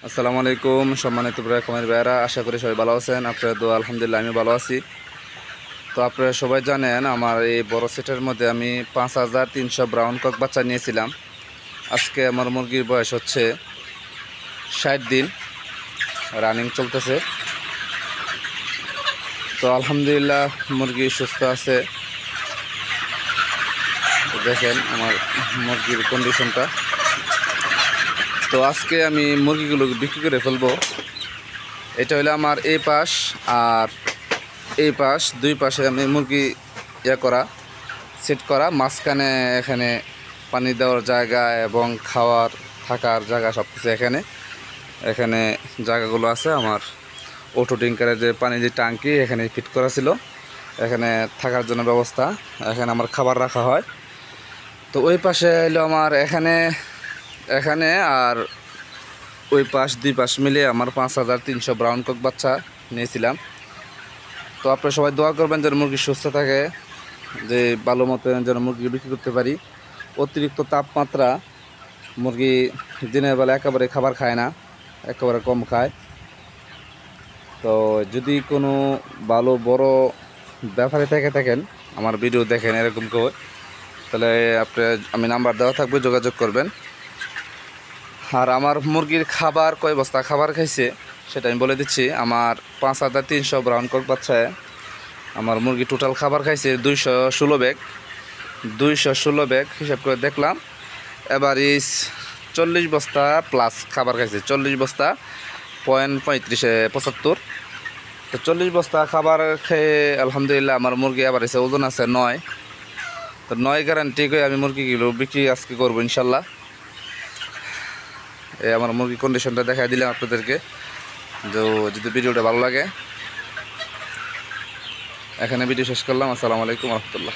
আসসালামু আলাইকুম সম্মানিত খামারি ভাইয়েরা, আশা করি সবাই ভালো আছেন। আপনারা দোয়া আলহামদুলিল্লাহ আমি ভালো আছি। তো আপনারা সবাই জানেন আমার এই বড় সেটের মধ্যে আমি 5300 ব্রাউন কক বাচ্চা নিয়েছিলাম। আজকে আমার মুরগির বয়স হচ্ছে 60 দিন, রানিং চলতেছে। তো আলহামদুলিল্লাহ মুরগি সুস্থ আছে। দেখেন আমার মুরগির কন্ডিশনটা। তো আজকে আমি মুরগিগুলো বিক্রি করে ফেলবো। এটা হলো আমার এই পাশ আর এই পাশ, দুই পাশে আমি মুরগি সেট করা, মাঝখানে এখানে পানি দেওয়ার জায়গা এবং খাওয়ার থাকার জায়গা সব কিছু এখানে জায়গাগুলো আছে। আমার অটো ট্যাঙ্কারের যে পানির যে ট্যাঙ্কি এখানে ফিট করা ছিল, এখানে থাকার জন্য ব্যবস্থা, এখানে আমার খাবার রাখা হয়। তো ওই পাশে এলো আমার এখানে আর ওই পাশ, দুই পাশ মিলে আমার 5300 ব্রাউন কক বাচ্চা নিয়েছিলাম। তো আপনারা সবাই দোয়া করবেন যেন মুরগি সুস্থ থাকে, যে ভালো মতো যেন মুরগি বিক্রি করতে পারি। অতিরিক্ত তাপমাত্রা, মুরগি দিনের বেলা একেবারে খাবার খায় না, একেবারে কম খায়। তো যদি কোনো ভালো বড় ব্যাপারে থাকেন, আমার ভিডিও দেখেন এরকম কেউ, তাহলে আমি নাম্বার দেওয়া থাকবে, যোগাযোগ করবেন। আর আমার মুরগির খাবার কয় বস্তা খাবার খাইছে সেটা আমি বলে দিচ্ছি। আমার 5300 ব্রাউন কক বাচ্চায় আমার মুরগি টোটাল খাবার খাইছে 216 ব্যাগ হিসাব করে দেখলাম। এভারেজ 40 বস্তা প্লাস খাবার খাইছে, 40 বস্তা .75 তো 40 বস্তা খাবার খেয়ে আলহামদুলিল্লাহ আমার মুরগি এভারেজ ওজন আছে 9। তো 9 গ্যারান্টি করে আমি মুরগিগুলো বিক্রি আজকে করবো ইনশাল্লাহ। এই আমার মুরগি কন্ডিশনটা দেখাই দিলাম আপনাদেরকে। যদি ভিডিওটা ভালো লাগে, এখানে ভিডিও শেষ করলাম। আসসালামু আলাইকুম রহমতুল্লাহ।